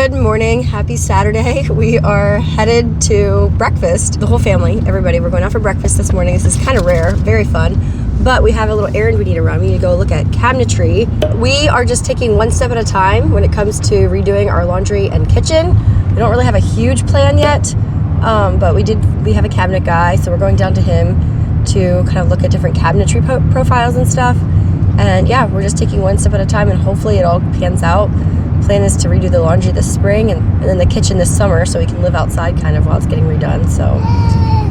Good morning, happy Saturday. We are headed to breakfast, the whole family, everybody. We're going out for breakfast this morning. This is kind of rare, very fun, but we have a little errand we need to run. We need to go look at cabinetry. We are just taking one step at a time when it comes to redoing our laundry and kitchen. We don't really have a huge plan yet, but we have a cabinet guy, so we're going down to him to kind of look at different cabinetry profiles and stuff. And yeah, we're just taking one step at a time, and hopefully it all pans out. Plan is to redo the laundry this spring and then the kitchen this summer, so we can live outside kind of while it's getting redone. So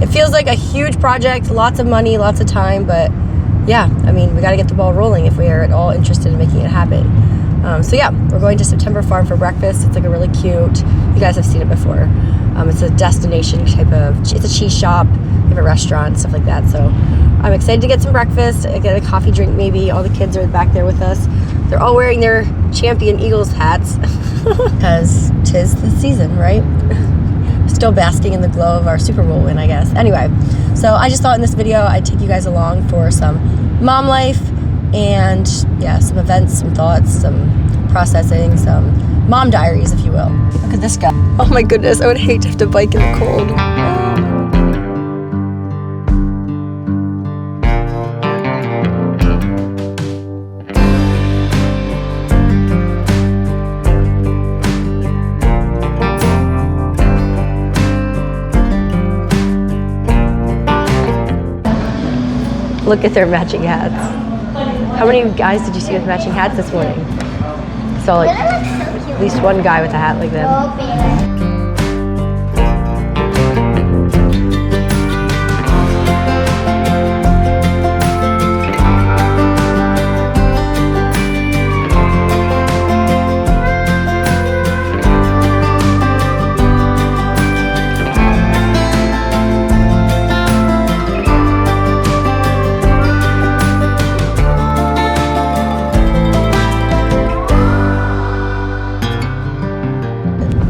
it feels like a huge project, lots of money, lots of time, but yeah, I mean, we got to get the ball rolling if we are at all interested in making it happen. So yeah, we're going to September Farm for breakfast. It's like a really cute, you guys have seen it before. It's a destination type of, it's a cheese shop, we have a restaurant, stuff like that. So I'm excited to get some breakfast, get a coffee drink maybe. All the kids are back there with us. They're all wearing their champion Eagles hats because 'tis the season, right? Still basking in the glow of our Super Bowl win, I guess. Anyway, so I just thought in this video I'd take you guys along for some mom life and yeah, some events, some thoughts, some processing, some mom diaries, if you will. Look at this guy. Oh my goodness, I would hate to have to bike in the cold. Look at their matching hats. How many guys did you see with matching hats this morning? Saw like at least one guy with a hat like them.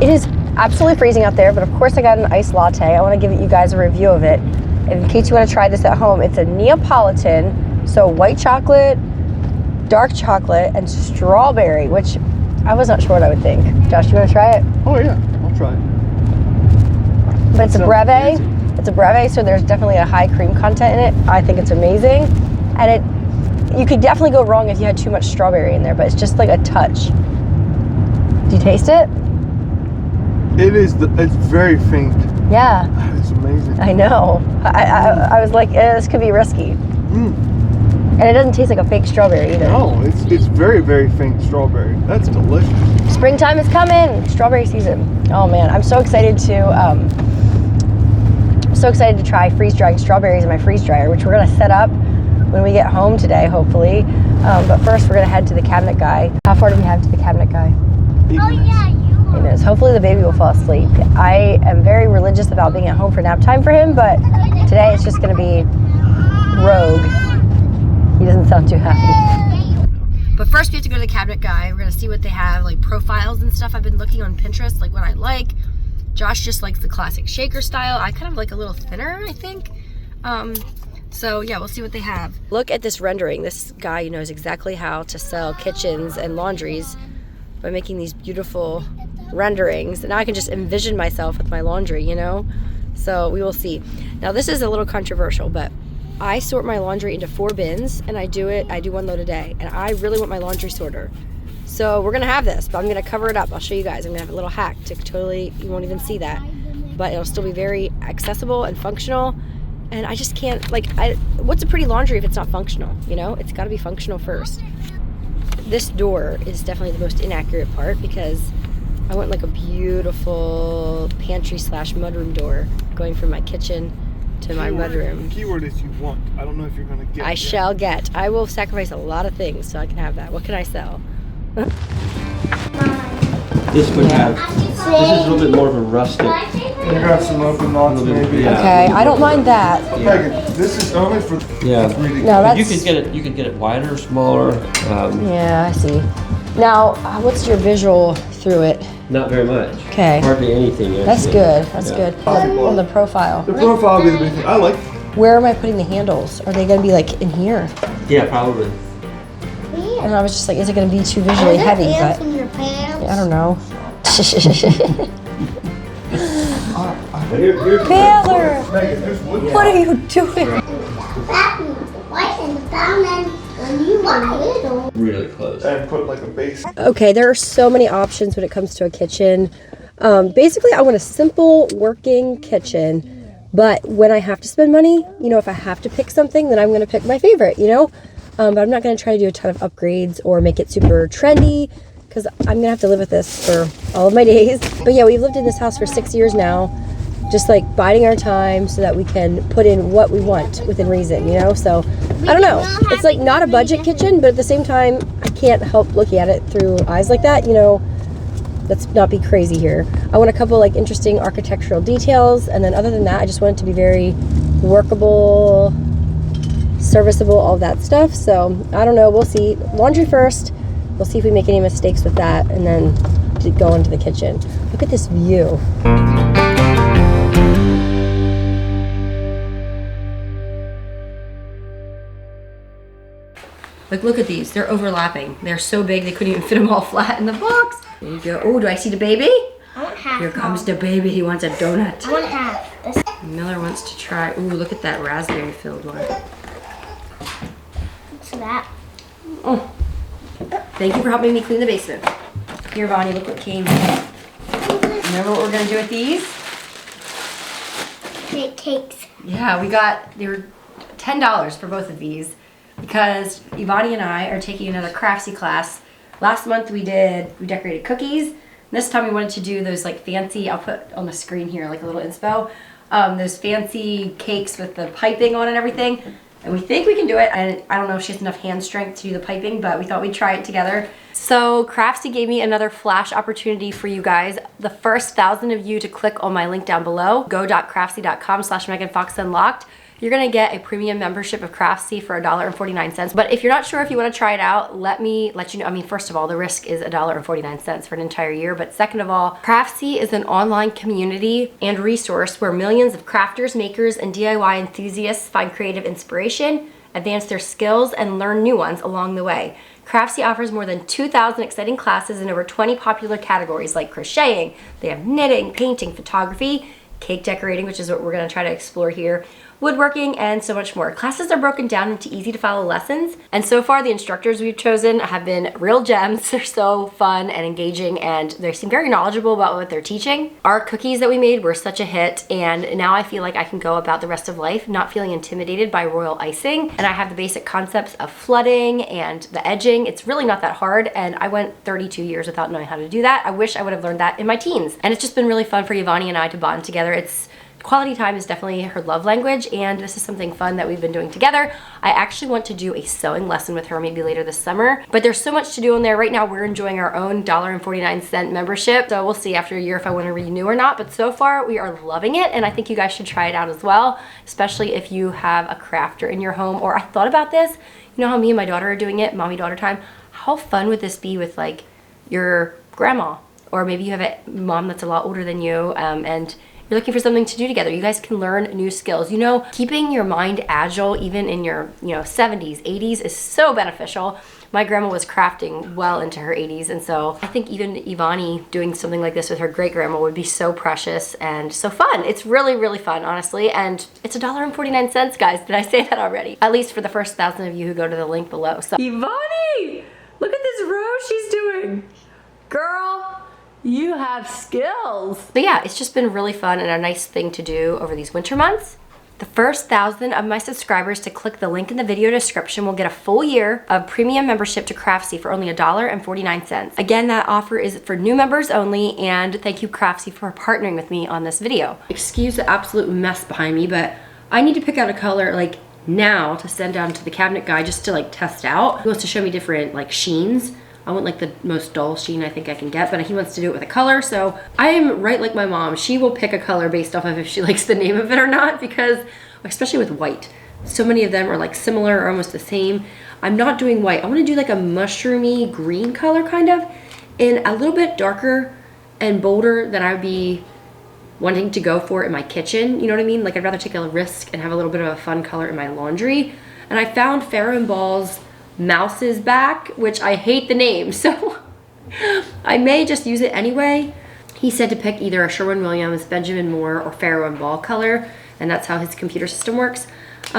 It is absolutely freezing out there, but of course I got an iced latte. I want to give you guys a review of it. In case you want to try this at home, it's a Neapolitan, so white chocolate, dark chocolate, and strawberry, which I was not sure what I would think. Josh, you want to try it? Oh yeah, I'll try it. But it's a breve. It's a breve, so there's definitely a high cream content in it. I think it's amazing. And you could definitely go wrong if you had too much strawberry in there, but it's just like a touch. Do you taste it? It's very faint. Yeah. It's amazing. I know. I was like, this could be risky. And it doesn't taste like a fake strawberry either. No, it's very, very faint strawberry. That's delicious. Springtime is coming. Strawberry season. Oh man, I'm so excited to try freeze drying strawberries in my freeze dryer, which we're gonna set up when we get home today, hopefully. But first, we're gonna head to the cabinet guy. How far do we have to the cabinet guy? Oh yeah. Hopefully the baby will fall asleep. I am very religious about being at home for nap time for him, but today it's just going to be rogue. He doesn't sound too happy. But first we have to go to the cabinet guy. We're going to see what they have, like profiles and stuff. I've been looking on Pinterest, like what I like. Josh just likes the classic shaker style. I kind of like a little thinner, I think. So yeah, we'll see what they have. Look at this rendering. This guy knows exactly how to sell kitchens and laundries by making these beautiful renderings, and now I can just envision myself with my laundry, you know? So we will see. Now this is a little controversial, but I sort my laundry into 4 bins, and I do 1 load a day, and I really want my laundry sorter. So we're gonna have this, but I'm gonna cover it up. I'll show you guys. I'm gonna have a little hack to totally, you won't even see that, but it'll still be very accessible and functional. And I just can't, what's a pretty laundry if it's not functional, you know? It's gotta be functional first. This door is definitely the most inaccurate part because I want like a beautiful pantry / mudroom door going from my kitchen to my mudroom. The keyword is you want. I don't know if you're going to get I shall get. I will sacrifice a lot of things so I can have that. What can I sell? This would have, this is a little bit more of a rustic. You got some open knots maybe. Yeah. Okay, I don't mind that. Megan, this is only for Yeah. 3D. No, that's... You can get it wider, smaller. Yeah, I see. Now, what's your visual through it? Not very much. Okay. Hardly anything. Actually. That's good. That's good. On the profile. The profile will be the big thing. I like. Where am I putting the handles? Are they going to be like in here? Yeah, probably. And I was just like, is it going to be too visually heavy? But in your pants? I don't know. Baylor, what are you doing? White and the brown and when you were little. Really close. And put like a base. Okay, there are so many options when it comes to a kitchen. Basically, I want a simple working kitchen, but when I have to spend money, you know, if I have to pick something, then I'm going to pick my favorite, you know? But I'm not going to try to do a ton of upgrades or make it super trendy, because I'm going to have to live with this for all of my days. But yeah, we've lived in this house for 6 years now, just like biding our time so that we can put in what we want within reason, you know? So, I don't know. It's like not a budget kitchen, but at the same time, I can't help looking at it through eyes like that, you know? Let's not be crazy here. I want a couple like interesting architectural details, and then other than that, I just want it to be very workable, serviceable, all that stuff. So I don't know, we'll see. Laundry first. We'll see if we make any mistakes with that, and then go into the kitchen. Look at this view. Like, look at these. They're overlapping. They're so big they couldn't even fit them all flat in the box. There you go. Oh, do I see the baby? I want half. Here comes the baby. He wants a donut. I want half. This. Miller wants to try. Ooh, look at that raspberry filled one. What's that? Oh. Thank you for helping me clean the basement. Here, Bonnie, look what came. Remember what we're going to do with these? Make cakes. Yeah, they were $10 for both of these because Evonnie and I are taking another craftsy class. Last month we decorated cookies. This time we wanted to do those like fancy, I'll put on the screen here like a little inspo, those fancy cakes with the piping on and everything. And we think we can do it. And I don't know if she has enough hand strength to do the piping, but we thought we'd try it together. So Craftsy gave me another flash opportunity for you guys. The first 1,000 of you to click on my link down below, go.craftsy.com/meganfoxunlocked. You're gonna get a premium membership of Craftsy for $1.49. But if you're not sure if you wanna try it out, let me let you know. I mean, first of all, the risk is $1.49 for an entire year. But second of all, Craftsy is an online community and resource where millions of crafters, makers, and DIY enthusiasts find creative inspiration, advance their skills, and learn new ones along the way. Craftsy offers more than 2,000 exciting classes in over 20 popular categories like crocheting. They have knitting, painting, photography, cake decorating, which is what we're gonna try to explore here, woodworking, and so much more. Classes are broken down into easy to follow lessons, and so far the instructors we've chosen have been real gems. They're so fun and engaging, and they seem very knowledgeable about what they're teaching. Our cookies that we made were such a hit, and now I feel like I can go about the rest of life not feeling intimidated by royal icing, and I have the basic concepts of flooding and the edging. It's really not that hard, and I went 32 years without knowing how to do that. I wish I would have learned that in my teens, and it's just been really fun for Evonnie and I to bond together. Quality time is definitely her love language, and this is something fun that we've been doing together. I actually want to do a sewing lesson with her maybe later this summer, but there's so much to do in there. Right now we're enjoying our own $1.49 membership, so we'll see after a year if I want to renew or not, but so far we are loving it, and I think you guys should try it out as well, especially if you have a crafter in your home. Or I thought about this, you know how me and my daughter are doing it, mommy-daughter time? How fun would this be with like your grandma? Or maybe you have a mom that's a lot older than you, and you're looking for something to do together. You guys can learn new skills. You know, keeping your mind agile even in your 70s, 80s is so beneficial. My grandma was crafting well into her 80s, and so I think even Evonnie doing something like this with her great grandma would be so precious and so fun. It's really, really fun, honestly, and it's $1.49, guys. Did I say that already? At least for the first 1,000 of you who go to the link below. So Evonnie, look at this row she's doing. Girl, you have skills. But yeah, it's just been really fun and a nice thing to do over these winter months. The first 1,000 of my subscribers to click the link in the video description will get a full year of premium membership to Craftsy for only $1.49. Again, that offer is for new members only, and thank you Craftsy for partnering with me on this video. Excuse the absolute mess behind me, but I need to pick out a color like now to send down to the cabinet guy just to like test out. He wants to show me different like sheens. I want like the most dull sheen I think I can get, but he wants to do it with a color. So I am right like my mom. She will pick a color based off of if she likes the name of it or not, because especially with white, so many of them are like similar or almost the same. I'm not doing white. I want to do like a mushroomy green color kind of, and a little bit darker and bolder than I would be wanting to go for in my kitchen. You know what I mean? Like I'd rather take a risk and have a little bit of a fun color in my laundry. And I found Farrow & Ball's Mouse's Back, which I hate the name, so I may just use it anyway. He said to pick either a Sherwin-Williams, Benjamin Moore, or Farrow and Ball color, and that's how his computer system works.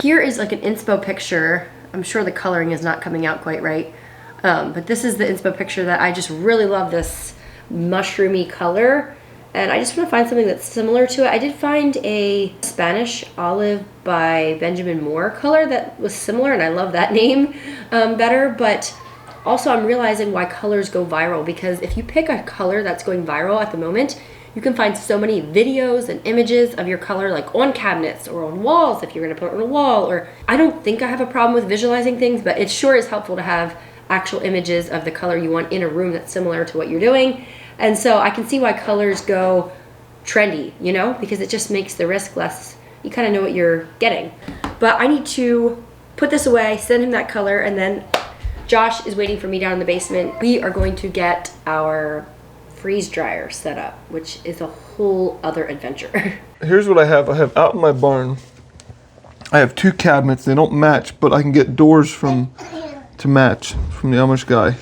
Here is like an inspo picture. I'm sure the coloring is not coming out quite right, but this is the inspo picture that I just really love, this mushroomy color, and I just want to find something that's similar to it. I did find a Spanish olive by Benjamin Moore color that was similar, and I love that name better, but also I'm realizing why colors go viral, because if you pick a color that's going viral at the moment, you can find so many videos and images of your color like on cabinets or on walls if you're gonna put it on a wall. Or I don't think I have a problem with visualizing things, but it sure is helpful to have actual images of the color you want in a room that's similar to what you're doing. And so I can see why colors go trendy, you know, because it just makes the risk less. You kind of know what you're getting. But I need to put this away, send him that color, and then Josh is waiting for me down in the basement. We are going to get our freeze dryer set up, which is a whole other adventure. Here's what I have. I have out in my barn, I have 2 cabinets. They don't match, but I can get doors to match from the Amish guy.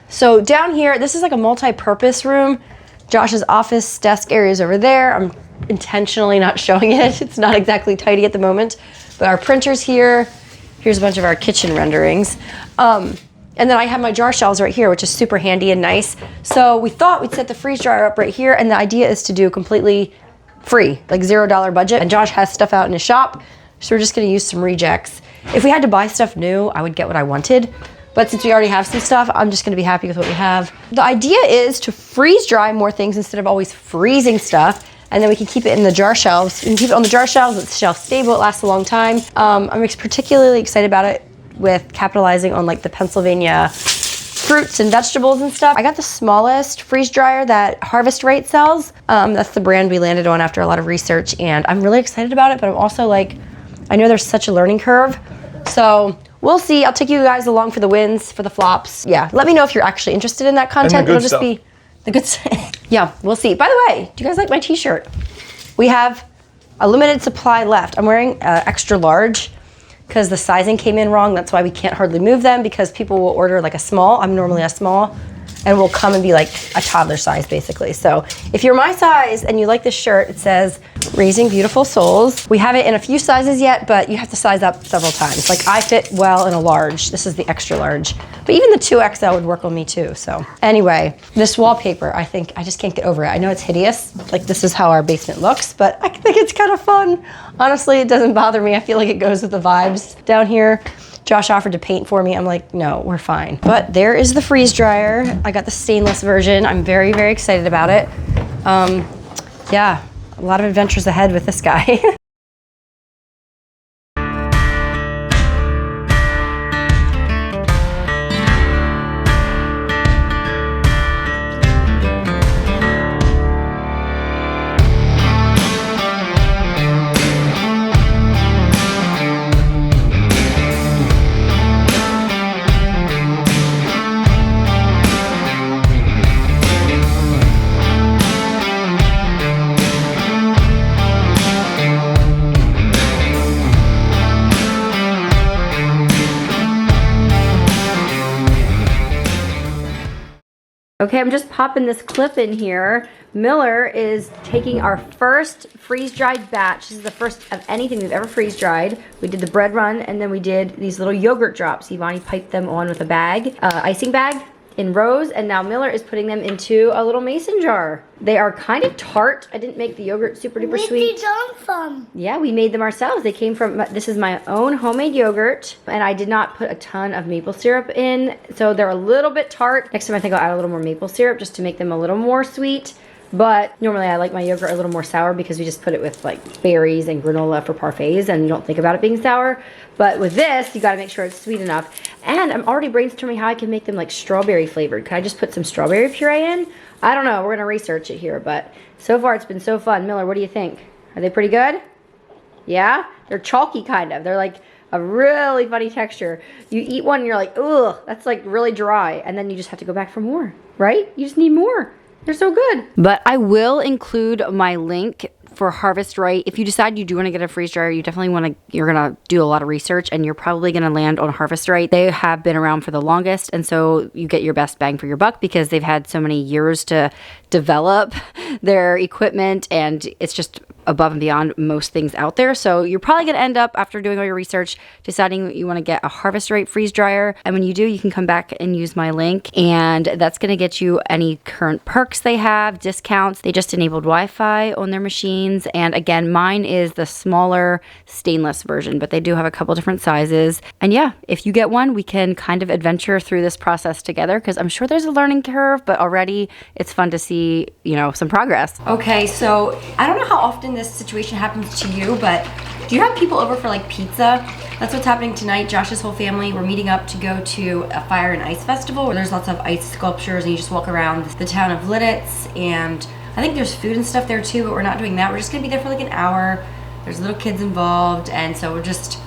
So down here, this is like a multi-purpose room. Josh's office desk area is over there. I'm intentionally not showing it. It's not exactly tidy at the moment, but our printer's here. Here's a bunch of our kitchen renderings. And then I have my jar shelves right here, which is super handy and nice. So we thought we'd set the freeze dryer up right here, and the idea is to do completely free, like $0 budget. And Josh has stuff out in his shop, so we're just gonna use some rejects. If we had to buy stuff new, I would get what I wanted. But since we already have some stuff, I'm just gonna be happy with what we have. The idea is to freeze dry more things instead of always freezing stuff, and then we can keep it in the jar shelves. We can keep it on the jar shelves, it's shelf stable, it lasts a long time. I'm particularly excited about it with capitalizing on like the Pennsylvania fruits and vegetables and stuff. I got the smallest freeze dryer that Harvest Rate sells. That's the brand we landed on after a lot of research, and I'm really excited about it, but I'm also like, I know there's such a learning curve. So we'll see. I'll take you guys along for the wins, for the flops. Yeah, let me know if you're actually interested in that content. It'll just be the good stuff. Yeah, we'll see. By the way, do you guys like my t-shirt? We have a limited supply left. I'm wearing extra large because the sizing came in wrong. That's why we can't hardly move them, because people will order like a small. I'm normally a small, and will come and be like a toddler size basically. So if you're my size and you like this shirt, it says Raising Beautiful Souls. We have it in a few sizes yet, but you have to size up several times. Like I fit well in a large. This is the extra large, but even the 2XL would work on me too. So anyway, this wallpaper, I think I just can't get over it. I know it's hideous. Like this is how our basement looks, but I think it's kind of fun. Honestly, it doesn't bother me. I feel like it goes with the vibes down here. Josh offered to paint for me. I'm like, no, we're fine. But there is the freeze dryer. I got the stainless version. I'm very, very excited about it. Yeah, a lot of adventures ahead with this guy. Okay, I'm just popping this clip in here. Miller is taking our first freeze-dried batch. This is the first of anything we've ever freeze-dried. We did the bread run, and then we did these little yogurt drops. Evonnie piped them on with a bag, icing bag, in rows, and now Miller is putting them into a little mason jar. They are kind of tart. I didn't make the yogurt super duper sweet. Where did you come from? Yeah, we made them ourselves. They came from, this is my own homemade yogurt, and I did not put a ton of maple syrup in, so they're a little bit tart. Next time I think I'll add a little more maple syrup just to make them a little more sweet. But normally I like my yogurt a little more sour because we just put it with like berries and granola for parfaits and you don't think about it being sour. But with this, you gotta make sure it's sweet enough. And I'm already brainstorming how I can make them like strawberry flavored. Could I just put some strawberry puree in? I don't know, we're gonna research it here, but so far it's been so fun. Miller, what do you think? Are they pretty good? Yeah? They're chalky kind of. They're like a really funny texture. You eat one and you're like, ugh, that's like really dry. And then you just have to go back for more, right? You just need more. They're so good. But I will include my link for Harvest Right. If you decide you do want to get a freeze dryer, you definitely you're going to do a lot of research, and you're probably going to land on Harvest Right. They have been around for the longest, and so you get your best bang for your buck because they've had so many years to develop their equipment, and it's just above and beyond most things out there. So you're probably going to end up, after doing all your research, deciding you want to get a Harvest Right freeze dryer. And when you do, you can come back and use my link, and that's going to get you any current perks they have, discounts. They just enabled Wi-Fi on their machines. And again, mine is the smaller stainless version, but they do have a couple different sizes. And yeah, if you get one, we can kind of adventure through this process together, because I'm sure there's a learning curve, but already it's fun to see, you know, some progress. Okay, so I don't know how often this situation happens to you, but do you have people over for like pizza? That's what's happening tonight. Josh's whole family, we're meeting up to go to a fire and ice festival where there's lots of ice sculptures and you just walk around the town of Lititz, and I think there's food and stuff there too, but we're not doing that. We're just gonna be there for like an hour. There's little kids involved, and so we're just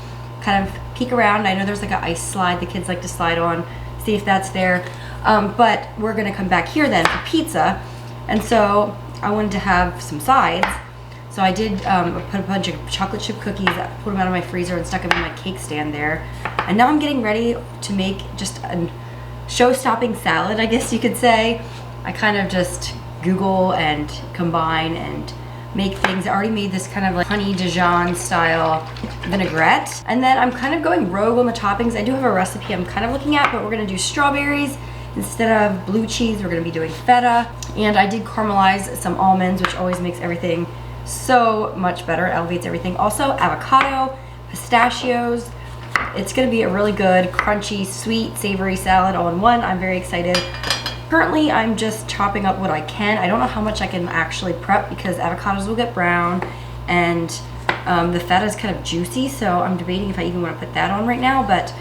kind of peek around. I know there's like an ice slide the kids like to slide on, see if that's there. But we're gonna come back here then for pizza, and so I wanted to have some sides. So I did put a bunch of chocolate chip cookies, pulled them out of my freezer and stuck them in my cake stand there. And now I'm getting ready to make just a show-stopping salad, I guess you could say. I kind of just Google and combine and make things. I already made this kind of like honey Dijon style vinaigrette. And then I'm kind of going rogue on the toppings. I do have a recipe I'm kind of looking at, but we're gonna do strawberries. Instead of blue cheese, we're gonna be doing feta. And I did caramelize some almonds, which always makes everything so much better, elevates everything. Also avocado, pistachios. It's gonna be a really good, crunchy, sweet, savory salad all in one. I'm very excited. Currently, I'm just chopping up what I can. I don't know how much I can actually prep because avocados will get brown, and the feta is kind of juicy, so I'm debating if I even want to put that on right now. But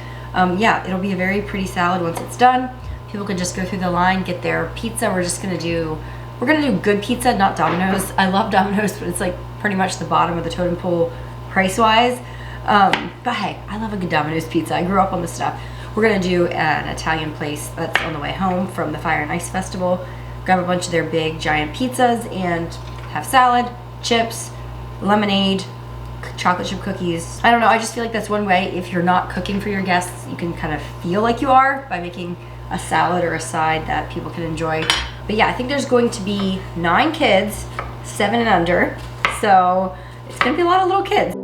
yeah, it'll be a very pretty salad once it's done. People can just go through the line, get their pizza. We're gonna do good pizza, not Domino's. I love Domino's, but it's like pretty much the bottom of the totem pole price-wise. But hey, I love a good Domino's pizza. I grew up on this stuff. We're gonna do an Italian place that's on the way home from the Fire and Ice Festival. Grab a bunch of their big, giant pizzas and have salad, chips, lemonade, chocolate chip cookies. I don't know, I just feel like that's one way, if you're not cooking for your guests, you can kind of feel like you are by making a salad or a side that people can enjoy. But yeah, I think there's going to be 9 kids, 7 and under. So it's gonna be a lot of little kids.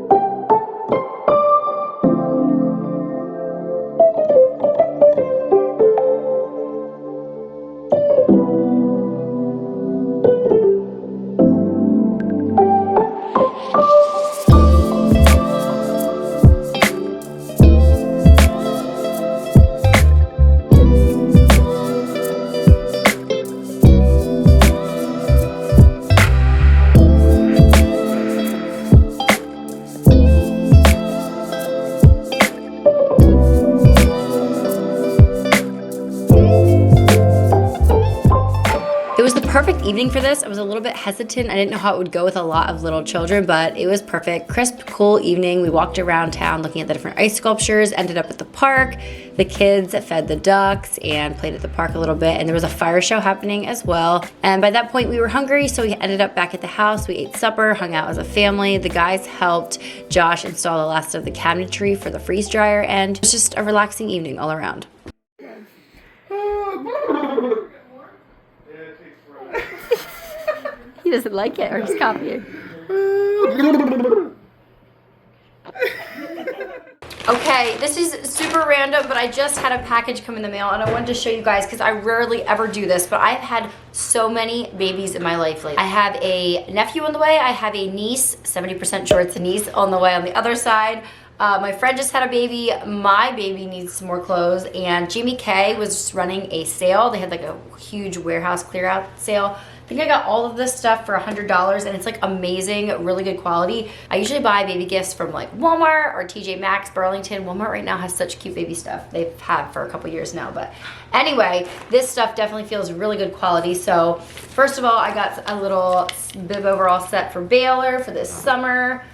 Perfect evening for this. I was a little bit hesitant. I didn't know how it would go with a lot of little children, but it was perfect. Crisp, cool evening. We walked around town looking at the different ice sculptures, ended up at the park. The kids fed the ducks and played at the park a little bit, and there was a fire show happening as well. And by that point we were hungry, so we ended up back at the house. We ate supper, hung out as a family. The guys helped Josh install the last of the cabinetry for the freeze dryer, and it was just a relaxing evening all around. He doesn't like it, or he's copying. Okay, this is super random, but I just had a package come in the mail, and I wanted to show you guys because I rarely ever do this, but I've had so many babies in my life lately. I have a nephew on the way, I have a niece, 70% sure it's a niece, on the way on the other side. My friend just had a baby, my baby needs some more clothes, and Jimmy K was just running a sale. They had like a huge warehouse clear out sale. I think I got all of this stuff for $100, and it's like amazing, really good quality. I usually buy baby gifts from like Walmart or TJ Maxx, Burlington. Walmart right now has such cute baby stuff. They've had for a couple years now, but anyway, this stuff definitely feels really good quality. So first of all, I got a little bib overall set for Baylor for this summer.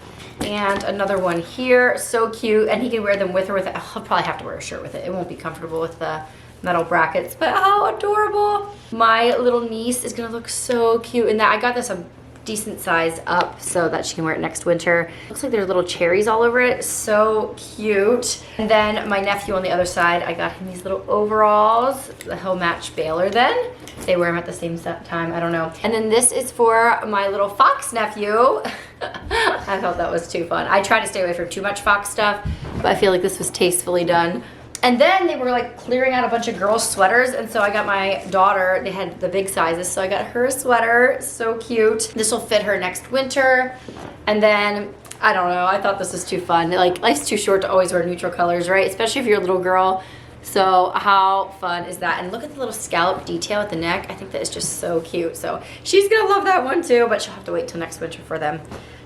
And another one here, so cute, and he can wear them with or without. He'll probably have to wear a shirt with it. It won't be comfortable with the metal brackets, but how adorable. My little niece is gonna look so cute in that. I got this a decent size up so that she can wear it next winter. Looks like there's little cherries all over it. So cute. And then my nephew on the other side, I got him these little overalls. He'll match Baylor then. They wear them at the same time, I don't know. And then this is for my little fox nephew. I thought that was too fun. I try to stay away from too much fox stuff, but I feel like this was tastefully done. And then they were like clearing out a bunch of girls' sweaters, and so I got my daughter, they had the big sizes, so I got her a sweater. So cute. This will fit her next winter. And then, I don't know, I thought this was too fun. Like, life's too short to always wear neutral colors, right? Especially if you're a little girl. So how fun is that? And look at the little scallop detail at the neck. I think that is just so cute. So she's gonna love that one too, but she'll have to wait till next winter for them,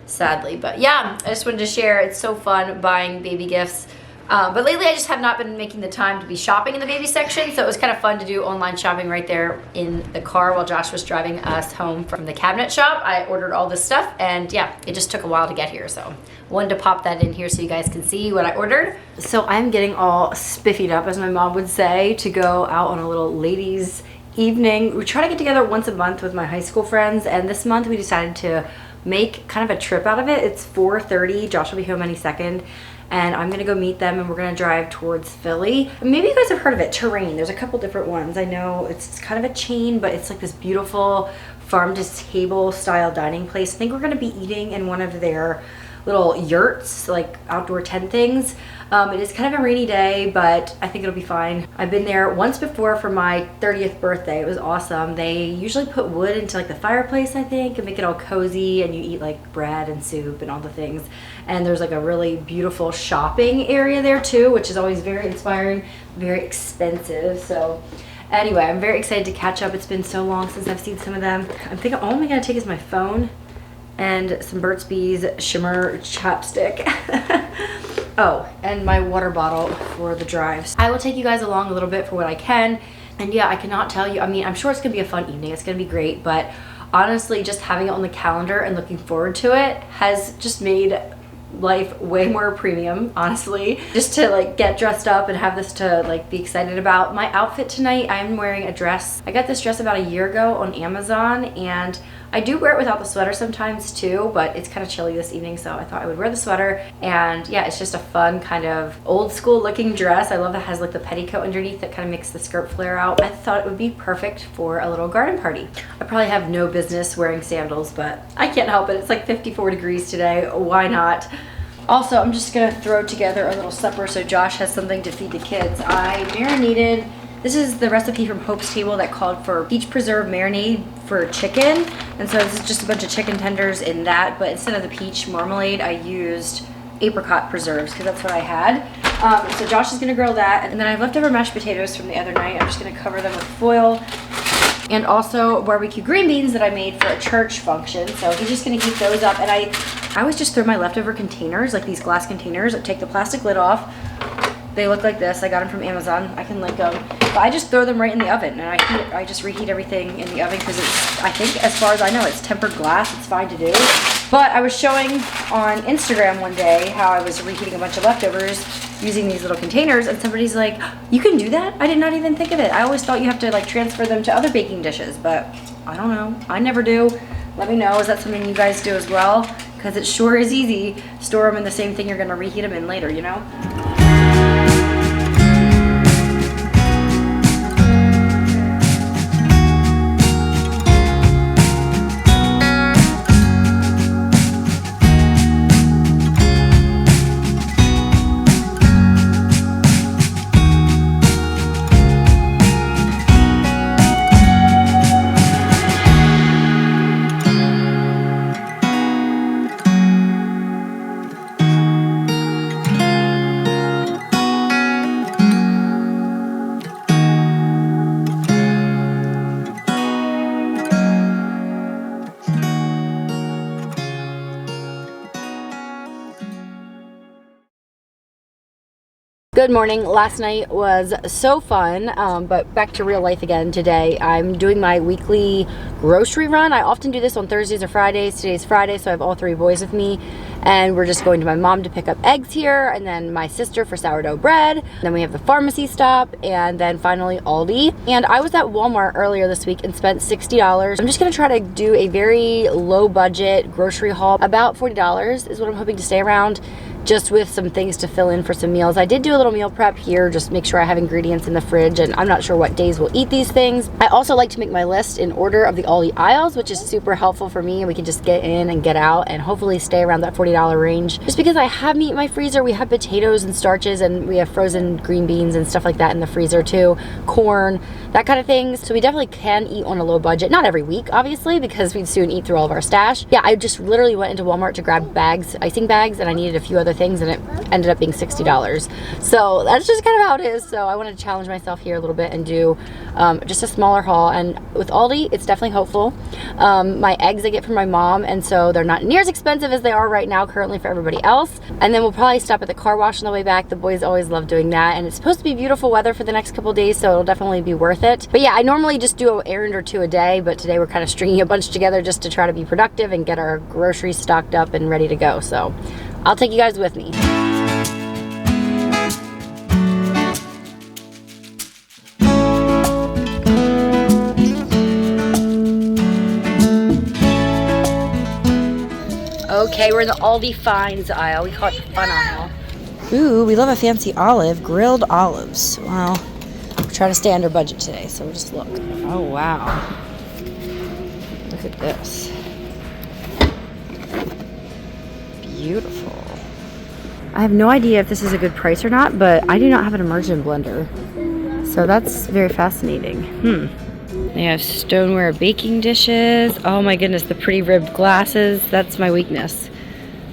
sadly. But yeah, I just wanted to share. It's so fun buying baby gifts. But lately I just have not been making the time to be shopping in the baby section, so it was kind of fun to do online shopping right there in the car while Josh was driving us home from the cabinet shop. I ordered all this stuff, and yeah, it just took a while to get here, so wanted to pop that in here so you guys can see what I ordered. So I'm getting all spiffied up, as my mom would say, to go out on a little ladies' evening. We try to get together once a month with my high school friends, and this month we decided to make kind of a trip out of it. It's 4:30, Josh will be home any second, and I'm gonna go meet them, and we're gonna drive towards Philly. Maybe you guys have heard of it, Terrain. There's a couple different ones. I know it's kind of a chain, but it's like this beautiful farm to table style dining place. I think we're gonna be eating in one of their little yurts, like outdoor tent things. It is kind of a rainy day, but I think it'll be fine. I've been there once before for my 30th birthday. It was awesome. They usually put wood into like the fireplace, I think, and make it all cozy, and you eat like bread and soup and all the things. And there's like a really beautiful shopping area there too, which is always very inspiring, very expensive. So anyway, I'm very excited to catch up. It's been so long since I've seen some of them. I'm thinking all I'm gonna take is my phone and some Burt's Bees Shimmer chapstick. Oh, and my water bottle for the drives. I will take you guys along a little bit for what I can. And yeah, I cannot tell you, I mean, I'm sure it's gonna be a fun evening. It's gonna be great, but honestly, just having it on the calendar and looking forward to it has just made life way more premium, honestly. Just to like get dressed up and have this to like be excited about. My outfit tonight, I'm wearing a dress. I got this dress about a year ago on Amazon, and I do wear it without the sweater sometimes too, but it's kind of chilly this evening, so I thought I would wear the sweater. And yeah, it's just a fun kind of old school looking dress. I love that it has like the petticoat underneath that kind of makes the skirt flare out. I thought it would be perfect for a little garden party. I probably have no business wearing sandals, but I can't help it. It's like 54 degrees today. Why not? Also, I'm just gonna throw together a little supper so Josh has something to feed the kids. I marinated, this is the recipe from Hope's Table that called for peach preserve marinade for chicken. And so this is just a bunch of chicken tenders in that, but instead of the peach marmalade, I used apricot preserves because that's what I had. So Josh is gonna grill that. And then I have leftover mashed potatoes from the other night. I'm just gonna cover them with foil. And also barbecue green beans that I made for a church function. So he's just gonna heat those up. And I always just throw my leftover containers, like these glass containers, take the plastic lid off. They look like this. I got them from Amazon. I can link them. But I just throw them right in the oven, and I just reheat everything in the oven because it's, I think, as far as I know, it's tempered glass. It's fine to do. But I was showing on Instagram one day how I was reheating a bunch of leftovers using these little containers, and somebody's like, you can do that? I did not even think of it. I always thought you have to like transfer them to other baking dishes, but I don't know. I never do. Let me know. Is that something you guys do as well? Because it sure is easy. Store them in the same thing you're gonna reheat them in later, you know? Good morning. Last night was so fun, but back to real life again today. I'm doing my weekly grocery run. I often do this on Thursdays or Fridays. Today's Friday, so I have all 3 boys with me, and we're just going to my mom to pick up eggs here, and then my sister for sourdough bread. Then we have the pharmacy stop, and then finally Aldi. And I was at Walmart earlier this week and spent $60. I'm just gonna try to do a very low budget grocery haul. About $40 is what I'm hoping to stay around, just with some things to fill in for some meals. I did do a little meal prep here, just make sure I have ingredients in the fridge, and I'm not sure what days we'll eat these things. I also like to make my list in order of the Aldi aisles, which is super helpful for me, and we can just get in and get out and hopefully stay around that $40 range. Just because I have meat in my freezer, we have potatoes and starches, and we have frozen green beans and stuff like that in the freezer too, corn, that kind of thing. So we definitely can eat on a low budget. Not every week, obviously, because we'd soon eat through all of our stash. Yeah, I just literally went into Walmart to grab bags, icing bags, and I needed a few other things, and it ended up being $60. So that's just kind of how it is. So I wanted to challenge myself here a little bit and do just a smaller haul. And with Aldi, it's definitely hopeful. My eggs I get from my mom, and so they're not near as expensive as they are right now currently for everybody else. And then we'll probably stop at the car wash on the way back. The boys always love doing that, and it's supposed to be beautiful weather for the next couple days, so it'll definitely be worth it. But yeah, I normally just do an errand or 2 a day, but today we're kind of stringing a bunch together just to try to be productive and get our groceries stocked up and ready to go. So I'll take you guys with me. Okay, we're in the Aldi Finds aisle. We call it the fun aisle. Ooh, we love a fancy olive, grilled olives. Well, we're trying to stay under budget today, so we'll just look. Oh, wow. Look at this. Beautiful. I have no idea if this is a good price or not, but I do not have an immersion blender. So that's very fascinating. They have stoneware baking dishes. Oh my goodness, the pretty ribbed glasses. That's my weakness.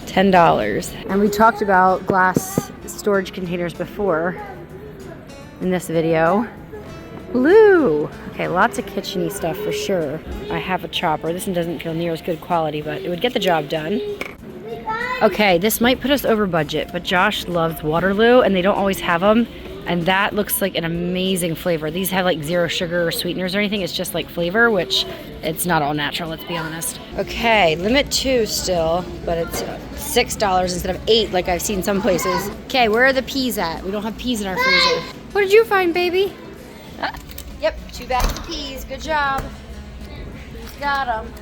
$10. And we talked about glass storage containers before in this video. Blue. Okay, lots of kitchen-y stuff for sure. I have a chopper. This one doesn't feel near as good quality, but it would get the job done. Okay, this might put us over budget, but Josh loves Waterloo, and they don't always have them. And that looks like an amazing flavor. These have like 0 sugar or sweeteners or anything. It's just like flavor, which it's not all natural, let's be honest. Okay, limit 2 still, but it's $6 instead of 8 like I've seen some places. Okay, where are the peas at? We don't have peas in our freezer. What did you find, baby? Yep, 2 bags of peas. Good job. Who's got them?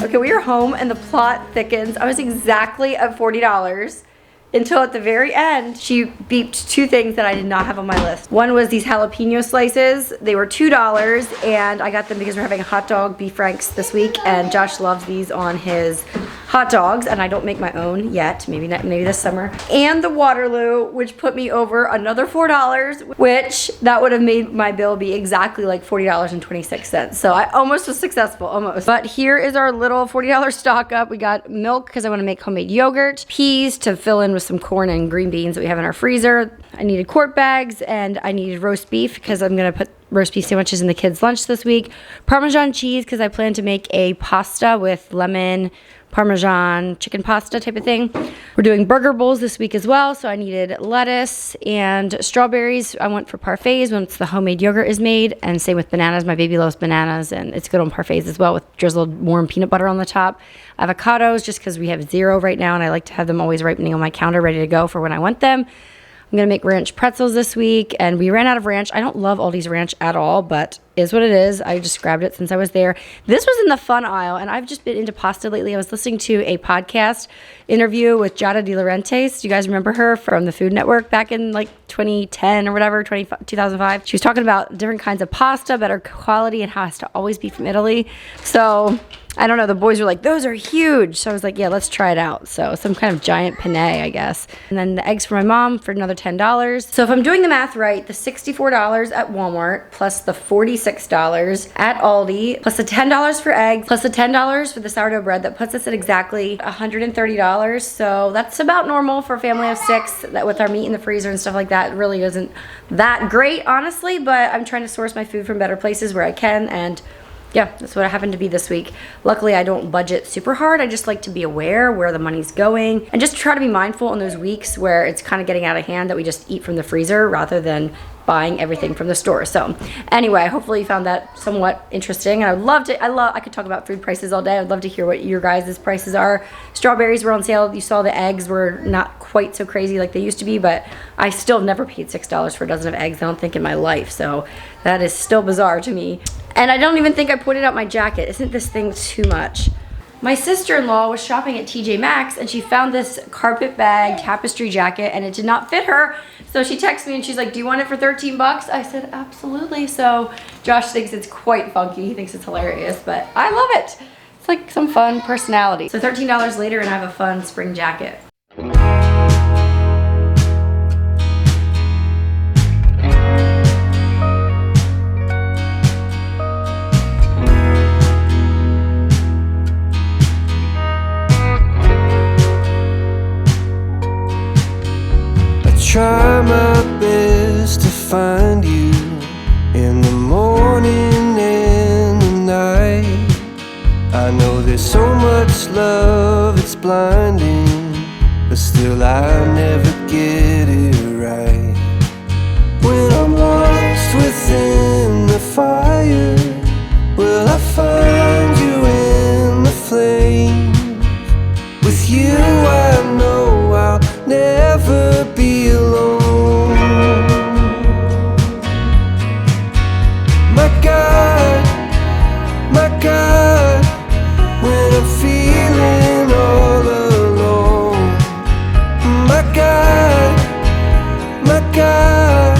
Okay, we are home and the plot thickens. I was exactly at $40 until at the very end, she beeped 2 things that I did not have on my list. One was these jalapeno slices. They were $2 and I got them because we're having a hot dog beef franks this week, and Josh loves these on his hot dogs, and I don't make my own yet, maybe this summer. And the Waterloo, which put me over another $4, which that would have made my bill be exactly like $40.26. So I almost was successful, almost. But here is our little $40 stock up. We got milk because I want to make homemade yogurt, peas to fill in with some corn and green beans that we have in our freezer. I needed quart bags, and I needed roast beef because I'm gonna put roast beef sandwiches in the kids' lunch this week. Parmesan cheese because I plan to make a pasta with lemon, Parmesan chicken pasta type of thing. We're doing burger bowls this week as well, so I needed lettuce and strawberries. I went for parfaits once the homemade yogurt is made, and same with bananas. My baby loves bananas, and it's good on parfaits as well with drizzled warm peanut butter on the top. Avocados, just because we have 0 right now, and I like to have them always ripening on my counter ready to go for when I want them. I'm gonna make ranch pretzels this week, and we ran out of ranch. I don't love Aldi's ranch at all, but is what it is. I just grabbed it since I was there. This was in the fun aisle, and I've just been into pasta lately. I was listening to a podcast interview with Giada De Laurentiis. Do you guys remember her from the Food Network back in like 2010 or whatever, 2005? She was talking about different kinds of pasta, better quality, and how it has to always be from Italy. So I don't know, the boys were like, those are huge. So I was like, yeah, let's try it out. So some kind of giant penne, I guess. And then the eggs for my mom for another $10. So if I'm doing the math right, the $64 at Walmart plus the $46 at Aldi plus the $10 for eggs plus the $10 for the sourdough bread, that puts us at exactly $130. So that's about normal for a family of 6. That with our meat in the freezer and stuff like that, it really isn't that great, honestly, but I'm trying to source my food from better places where I can, and yeah, that's what it happened to be this week. Luckily, I don't budget super hard. I just like to be aware where the money's going and just try to be mindful in those weeks where it's kind of getting out of hand that we just eat from the freezer rather than buying everything from the store. So anyway, hopefully you found that somewhat interesting. And I would love to, I could talk about food prices all day. I'd love to hear what your guys' prices are. Strawberries were on sale. You saw the eggs were not quite so crazy like they used to be, but I still have never paid $6 for a dozen of eggs, I don't think, in my life. So that is still bizarre to me. And I don't even think I pointed out my jacket. Isn't this thing too much? My sister-in-law was shopping at TJ Maxx and she found this carpet bag tapestry jacket and it did not fit her. So she texted me and she's like, do you want it for 13 bucks? I said, absolutely. So Josh thinks it's quite funky. He thinks it's hilarious, but I love it. It's like some fun personality. So $13 later and I have a fun spring jacket. Try my best to find you in the morning and the night. I know there's so much love, it's blinding, but still I never get it right. When I'm lost within the fire, will I find you in the flames? With you I know I'll never be alone. My God, when I'm feeling all alone. My God,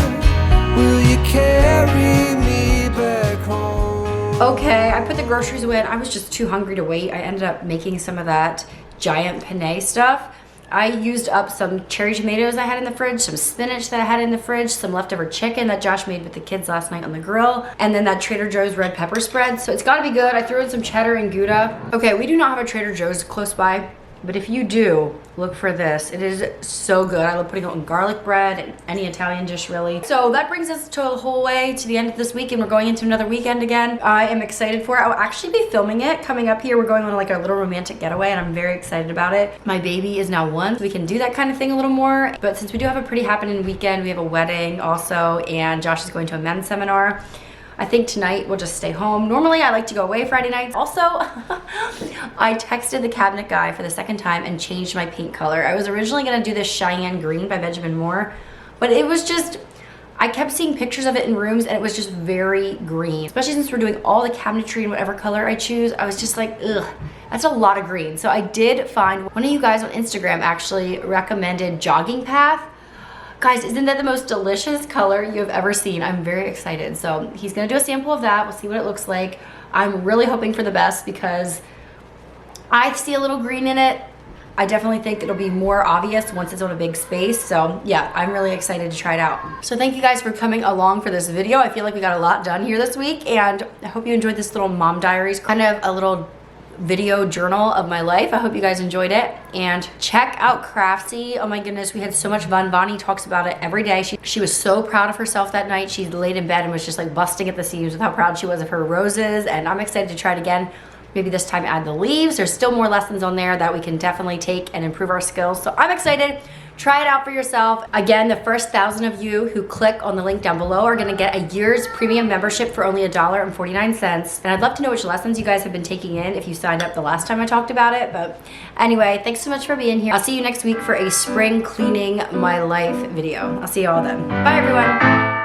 will you carry me back home? Okay, I put the groceries away and I was just too hungry to wait. I ended up making some of that giant penne stuff. I used up some cherry tomatoes I had in the fridge, some spinach that I had in the fridge, some leftover chicken that Josh made with the kids last night on the grill, and then that Trader Joe's red pepper spread. So it's gotta be good. I threw in some cheddar and Gouda. Okay, we do not have a Trader Joe's close by, but if you do, look for this. It is so good. I love putting it on garlic bread and any Italian dish, really. So that brings us to the whole way to the end of this week, and we're going into another weekend again. I am excited for it. I will actually be filming it coming up here. We're going on like a little romantic getaway, and I'm very excited about it. My baby is now 1, so we can do that kind of thing a little more. But since we do have a pretty happening weekend, we have a wedding also, and Josh is going to a men's seminar. I think tonight we'll just stay home. Normally I like to go away Friday nights. Also, I texted the cabinet guy for the second time and changed my paint color. I was originally gonna do this Cheyenne green by Benjamin Moore, but it was just, I kept seeing pictures of it in rooms and it was just very green. Especially since we're doing all the cabinetry in whatever color I choose, I was just like, ugh, that's a lot of green. So I did find, one of you guys on Instagram actually recommended Jogging Path. Guys, isn't that the most delicious color you have ever seen? I'm very excited. So he's gonna do a sample of that. We'll see what it looks like. I'm really hoping for the best because I see a little green in it. I definitely think it'll be more obvious once it's on a big space. So yeah, I'm really excited to try it out. So thank you guys for coming along for this video. I feel like we got a lot done here this week, and I hope you enjoyed this little mom diaries, kind of a little video journal of my life. I hope you guys enjoyed it, and check out Craftsy. Oh my goodness, we had so much fun. Evonnie talks about it every day. She was so proud of herself that night. She laid in bed and was just like busting at the seams with how proud she was of her roses, and I'm excited to try it again. Maybe this time add the leaves. There's still more lessons on there that we can definitely take and improve our skills. So I'm excited. Try it out for yourself. Again, the first 1,000 of you who click on the link down below are gonna get a year's premium membership for only $1.49. And I'd love to know which lessons you guys have been taking in if you signed up the last time I talked about it. But anyway, thanks so much for being here. I'll see you next week for a spring cleaning my life video. I'll see you all then. Bye everyone.